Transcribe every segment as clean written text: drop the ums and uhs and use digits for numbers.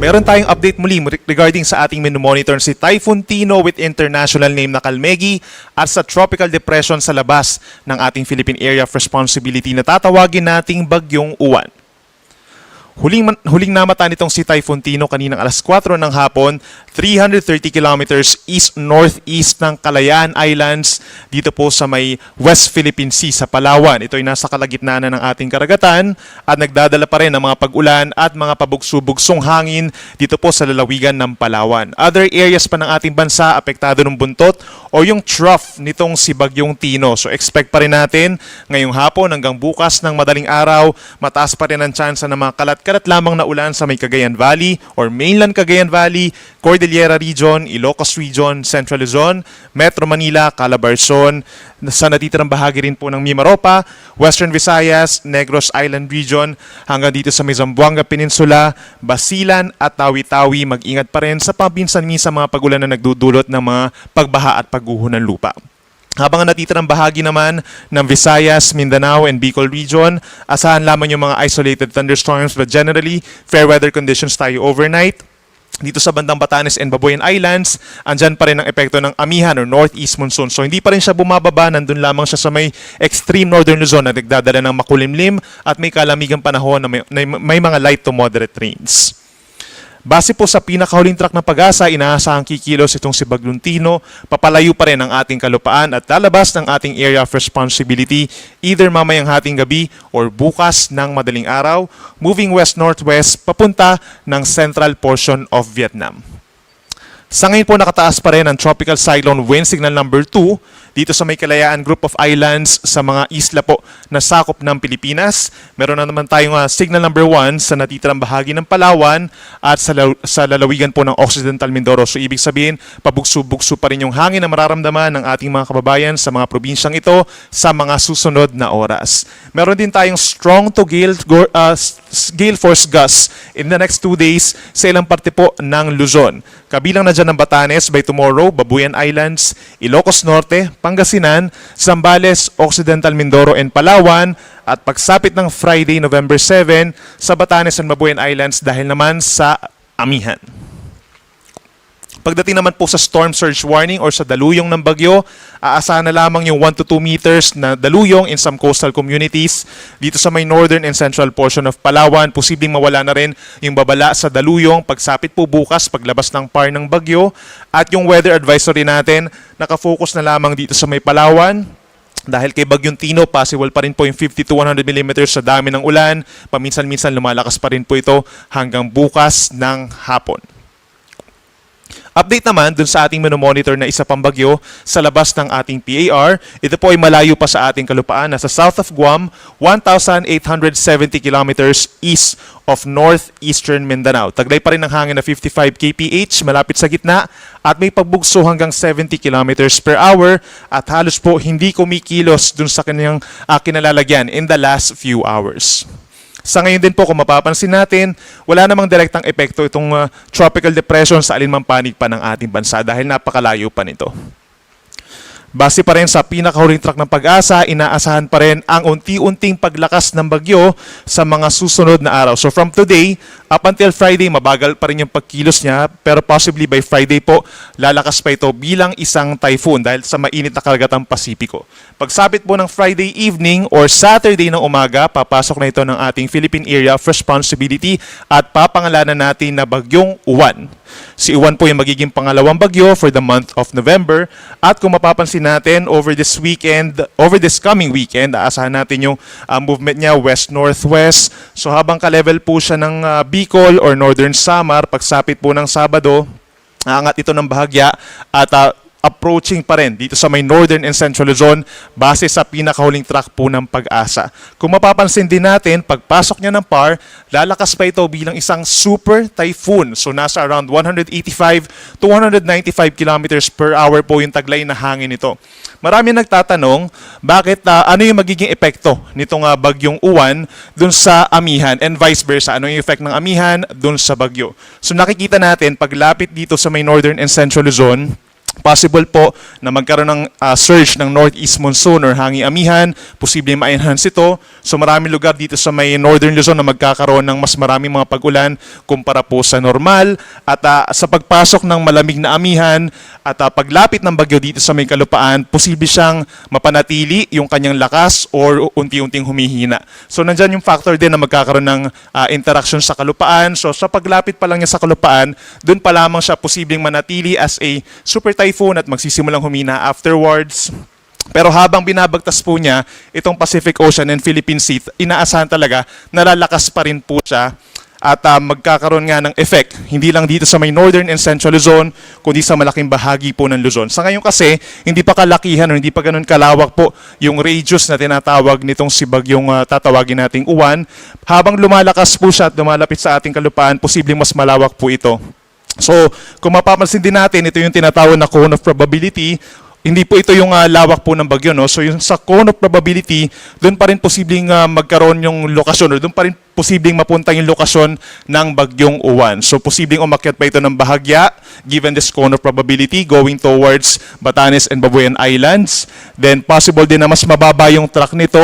Meron tayong update muli regarding sa ating monitor si Typhoon Tino with international name na Kalmegi at sa tropical depression sa labas ng ating Philippine Area of Responsibility na tatawagin nating Bagyong Uwan. Huling namata nitong si Typhoon Tino kaninang alas 4 ng hapon, 330 kilometers east-northeast ng Kalayaan Islands dito po sa may West Philippine Sea sa Palawan. Ito ay nasa kalagitnaan ng ating karagatan at nagdadala pa rin ng mga pag-ulan at mga pabugso-bugsong hangin dito po sa lalawigan ng Palawan. Other areas pa ng ating bansa apektado ng buntot o yung trough nitong si Bagyong Tino. So expect pa rin natin ngayong hapon hanggang bukas ng madaling araw, mataas pa rin ang tsansa ng mga kalat lamang na ulan sa may Cagayan Valley or mainland Cagayan Valley, Cordillera Region, Ilocos Region, Central Luzon, Metro Manila, Calabarzon, sa natitirang bahagi rin po ng Mimaropa, Western Visayas, Negros Island Region, hanggang dito sa may Zamboanga Peninsula, Basilan at Tawi-Tawi. Mag-ingat pa rin sa paminsan-minsan mga pagulan na nagdudulot ng mga pagbaha at pagguho ng lupa. Habang natitirang bahagi naman ng Visayas, Mindanao, and Bicol Region, asahan lamang yung mga isolated thunderstorms but generally, fair weather conditions tayo overnight. Dito sa bandang Batanes and Babuyan Islands, andyan pa rin ang epekto ng amihan or northeast monsoon. So hindi pa rin siya bumababa, nandun lamang siya sa may extreme northern Luzon na nagdadala ng makulimlim at may kalamigang panahon na may mga light to moderate rains. Base po sa pinakahuling track ng Pag-asa, inaasahang kikilos itong si Bagyong Tino, papalayo pa rin ang ating kalupaan at lalabas ng ating area of responsibility either mamayang hating gabi or bukas ng madaling araw, moving west-northwest papunta ng central portion of Vietnam. Sa ngayon po nakataas pa rin ang Tropical Cyclone Wind Signal number 2 dito sa may Kalayaan Group of Islands sa mga isla po na sakop ng Pilipinas. Meron na naman tayong Signal number 1 sa natitirang bahagi ng Palawan at sa lalawigan po ng Occidental Mindoro. So ibig sabihin, pabugso-bugso pa rin yung hangin na mararamdaman ng ating mga kababayan sa mga probinsyang ito sa mga susunod na oras. Meron din tayong strong to gale force gusts in the next 2 days sa ilang parte po ng Luzon. Kabilang na dyan ng Batanes by tomorrow, Babuyan Islands, Ilocos Norte, Pangasinan, Zambales, Occidental Mindoro, and Palawan. At pagsapit ng Friday, November 7, sa Batanes and Babuyan Islands dahil naman sa amihan. Pagdating naman po sa storm surge warning or sa daluyong ng bagyo, aasahan na lamang yung 1 to 2 meters na daluyong in some coastal communities. Dito sa may northern and central portion of Palawan, posibleng mawala na rin yung babala sa daluyong pagsapit po bukas paglabas ng PAR ng bagyo. At yung weather advisory natin, nakafocus na lamang dito sa may Palawan. Dahil kay Bagyong Tino, possible pa rin po yung 50 to 100 mm sa dami ng ulan. Paminsan-minsan lumalakas pa rin po ito hanggang bukas ng hapon. Update naman dun sa ating monitor na isa pang bagyo sa labas ng ating PAR. Ito po ay malayo pa sa ating kalupaan. Nasa south of Guam, 1,870 kilometers east of northeastern Mindanao. Taglay pa rin ang hangin na 55 kph malapit sa gitna at may pagbugso hanggang 70 kilometers per hour at halos po hindi kumikilos dun sa kanyang kinalalagyan in the last few hours. Sa ngayon din po, kung mapapansin natin, wala namang direktang epekto itong tropical depression sa alinmang panig pa ng ating bansa dahil napakalayo pa nito. Base pa rin sa pinakahuling track ng Pag-asa, inaasahan pa rin ang unti-unting paglakas ng bagyo sa mga susunod na araw. So from today, up until Friday, mabagal pa rin yung pagkilos niya, pero possibly by Friday po, lalakas pa ito bilang isang typhoon dahil sa mainit na karagatang Pasipiko. Pagsapit po ng Friday evening or Saturday ng umaga, papasok na ito ng ating Philippine Area of Responsibility at papangalanan natin na Bagyong Uwan. Si Uwan po yung magiging pangalawang bagyo for the month of November at kung mapapansin natin over this coming weekend, aasahan natin yung movement niya west-northwest. So habang ka-level po siya ng Bicol or Northern Samar, pagsapit po ng Sabado, aangat ito ng bahagya at approaching pa rin dito sa may Northern and Central Luzon base sa pinakahuling track po ng Pag-asa. Kung mapapansin din natin, pagpasok niya ng PAR, lalakas pa ito bilang isang super typhoon. So nasa around 185 to 195 kilometers per hour po yung taglay na hangin nito. Marami nagtatanong, bakit ano yung magiging epekto nitong Bagyong Uwan dun sa amihan and vice versa? Ano yung effect ng amihan dun sa bagyo? So nakikita natin, paglapit dito sa may Northern and Central Luzon, Possible po na magkaroon ng surge ng northeast monsoon or hanging amihan, posibleng ma-enhance ito. So maraming lugar dito sa may northern Luzon na magkakaroon ng mas maraming mga pag-ulan kumpara po sa normal. At sa pagpasok ng malamig na amihan at paglapit ng bagyo dito sa may kalupaan, posible siyang mapanatili yung kanyang lakas or unti-unting humihina. So nandyan yung factor din na magkakaroon ng interaction sa kalupaan. So sa paglapit pa lang niya sa kalupaan, dun pa lamang siya posibleng manatili as a super typhoon at magsisimulang humina afterwards. Pero habang binabagtas po niya itong Pacific Ocean and Philippine Sea, inaasahan talaga na lalakas pa rin po siya at magkakaroon nga ng effect, hindi lang dito sa may northern and central Luzon, kundi sa malaking bahagi po ng Luzon. Sa ngayon kasi, hindi pa kalakihan o hindi pa ganun kalawak po yung radius na tinatawag nitong si bagyong tatawagin nating Uwan. Habang lumalakas po siya at lumalapit sa ating kalupaan, posibleng mas malawak po ito. So, kung mapapansin din natin, ito yung tinatawag na cone of probability. Hindi po ito yung lawak po ng bagyo, no? So, yung sa cone of probability, doon pa rin posibleng magkaroon yung lokasyon, or doon pa rin posibleng mapunta yung lokasyon ng bagyong Uwan. So, posibleng umakyat pa ito ng bahagya, given this cone of probability, going towards Batanes and Babuyan Islands. Then, possible din na mas mababa yung track nito,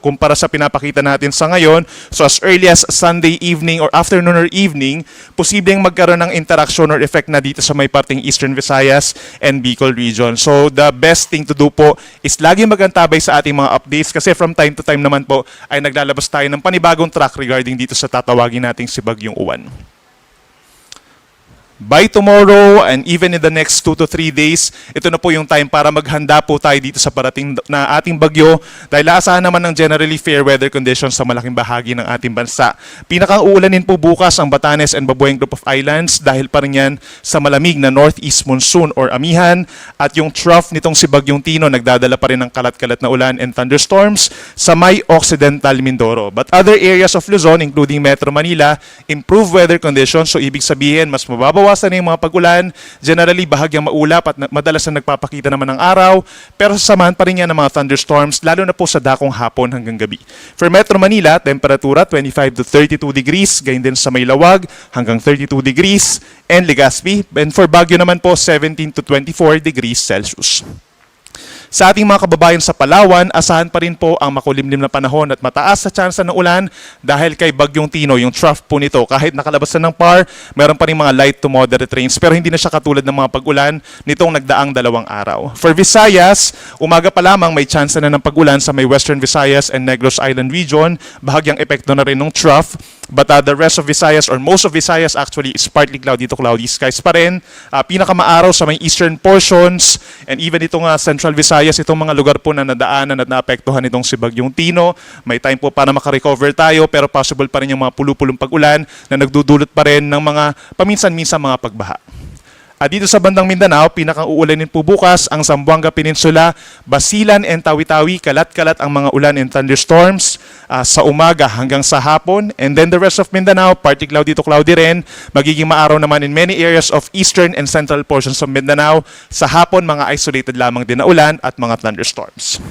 kumpara sa pinapakita natin sa ngayon. So, as early as Sunday evening or afternoon or evening, posibleng magkaroon ng interaction or effect na dito sa may parting Eastern Visayas and Bicol region. So, the best thing to do po is lagi magantabay sa ating mga updates kasi from time to time naman po ay naglalabas tayo ng panibagong track regarding dito sa tatawagin nating si Bagyong Uwan. By tomorrow and even in the next 2 to 3 days, ito na po yung time para maghanda po tayo dito sa parating na ating bagyo dahil aasahan naman ng generally fair weather conditions sa malaking bahagi ng ating bansa. Pinakang uulanin po bukas ang Batanes and Babuyan Group of Islands dahil pa rin yan sa malamig na northeast monsoon or amihan at yung trough nitong si Bagyong Tino nagdadala pa rin ng kalat-kalat na ulan and thunderstorms sa may Occidental Mindoro. But other areas of Luzon including Metro Manila, improved weather conditions, so ibig sabihin mas mababawasan na yung mga pag-ulan, generally bahagyang maulap at madalas na nagpapakita naman ng araw, pero sasamahan pa rin yan ng mga thunderstorms, lalo na po sa dakong hapon hanggang gabi. For Metro Manila, temperatura 25 to 32 degrees, gayon din sa Maylawag hanggang 32 degrees, and Legazpi, and for Baguio naman po 17 to 24 degrees Celsius. Sa ating mga kababayan sa Palawan, asahan pa rin po ang makulimlim na panahon at mataas sa tsansa ng ulan dahil kay Bagyong Tino, yung trough po nito. Kahit nakalabas na ng PAR, meron pa rin mga light to moderate rains pero hindi na siya katulad ng mga pag-ulan nitong nagdaang 2 araw. For Visayas, umaga pa lamang may tsansa na ng pag-ulan sa may Western Visayas and Negros Island region. Bahagyang epekto na rin ng trough. But the rest of Visayas or most of Visayas actually is partly cloudy to cloudy skies pa rin. Pinakamaaraw sa may eastern portions and even itong central Visayas, itong mga lugar po na nadaanan at naapektuhan itong si Bagyong Tino. May time po para makarecover tayo pero possible pa rin yung mga pulupulong pag-ulan na nagdudulot pa rin ng mga paminsan-minsan mga pagbaha. At dito sa bandang Mindanao, pinakang uulanin po bukas ang Zamboanga Peninsula, Basilan and Tawi-Tawi, kalat-kalat ang mga ulan and thunderstorms sa umaga hanggang sa hapon. And then the rest of Mindanao, partly cloudy to cloudy rin. Magiging maaraw naman in many areas of eastern and central portions of Mindanao. Sa hapon, mga isolated lamang din na ulan at mga thunderstorms.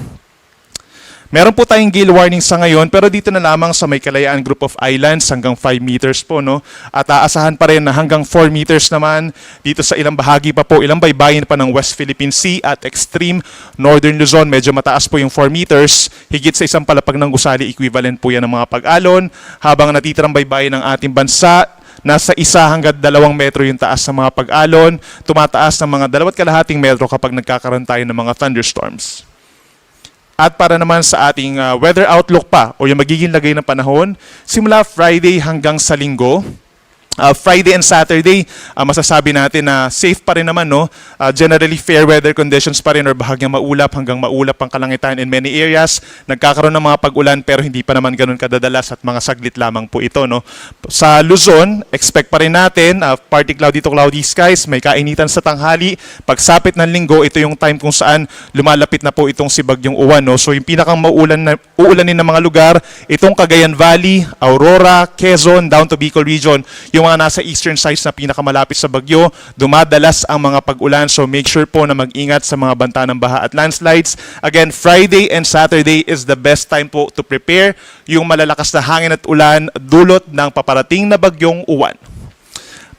Meron po tayong gale warning sa ngayon pero dito na lamang sa may Kalayaan Group of Islands hanggang 5 meters po, no? At aasahan pa rin na hanggang 4 meters naman dito sa ilang bahagi pa po, ilang baybayin pa ng West Philippine Sea at extreme northern Luzon. Medyo mataas po yung 4 meters. Higit sa isang palapag ng gusali, equivalent po yan ng mga pag-alon. Habang natitirang baybayin ng ating bansa, nasa 1 hanggang 2 metro yung taas ng mga pag-alon. Tumataas ng mga 2.5 metro kapag nagkakaroon tayo ng mga thunderstorms. At para naman sa ating weather outlook pa o yung magiging lagay ng panahon, simula Friday hanggang sa Linggo, Friday and Saturday, masasabi natin na safe pa rin naman, no? Generally fair weather conditions pa rin or bahagyang maulap hanggang maulap ang kalangitan in many areas. Nagkakaroon ng mga pag-ulan pero hindi pa naman ganun kadadalas at mga saglit lamang po ito, no? Sa Luzon, expect pa rin natin partly cloudy to cloudy skies, may kainitan sa tanghali. Pagsapit ng Linggo, ito yung time kung saan lumalapit na po itong si Bagyong Uwan, no? So yung pinakang uulanin ng mga lugar, itong Cagayan Valley, Aurora, Quezon, down to Bicol region, yung mga nasa eastern sides na pinakamalapit sa bagyo, dumadalas ang mga pag-ulan. So make sure po na mag-ingat sa mga banta ng baha at landslides. Again, Friday and Saturday is the best time po to prepare yung malalakas na hangin at ulan dulot ng paparating na Bagyong Uwan.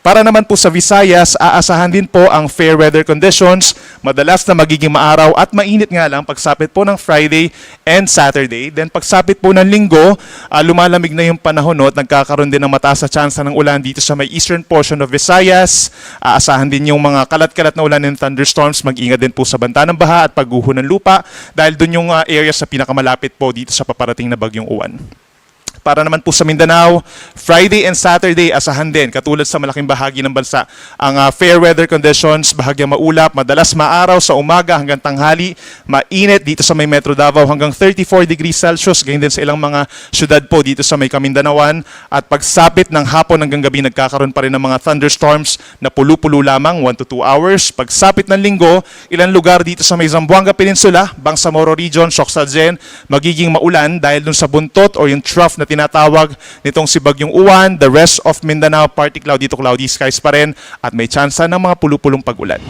Para naman po sa Visayas, aasahan din po ang fair weather conditions, madalas na magiging maaraw at mainit nga lang pagsapit po ng Friday and Saturday. Then pagsapit po ng Linggo, lumalamig na yung panahon no, at nagkakaroon din ng mataas na tsansa ng ulan dito sa may eastern portion of Visayas. Aasahan din yung mga kalat-kalat na ulan and thunderstorms. Mag-ingat din po sa banta ng baha at pagguho ng lupa dahil dun yung area sa pinakamalapit po dito sa paparating na bagyong uwan. Para naman po sa Mindanao, Friday and Saturday, asahan din, katulad sa malaking bahagi ng bansa, ang fair weather conditions, bahagyang maulap, madalas maaraw sa umaga hanggang tanghali, mainit dito sa may Metro Davao hanggang 34 degrees Celsius, ganyan din sa ilang mga syudad po dito sa may Kamindanaoan, at pagsapit ng hapon hanggang gabi, nagkakaroon pa rin ng mga thunderstorms na pulo-pulo lamang, 1 to 2 hours. Pagsapit ng Linggo, ilang lugar dito sa may Zamboanga Peninsula, Bangsamoro Region, Siocsagen, magiging maulan dahil dun sa buntot o yung trough na tinatawag nitong si Bagyong Uwan. The rest of Mindanao, partly cloudy to cloudy skies pa rin at may tsansa ng mga pulupulong pag-ulan.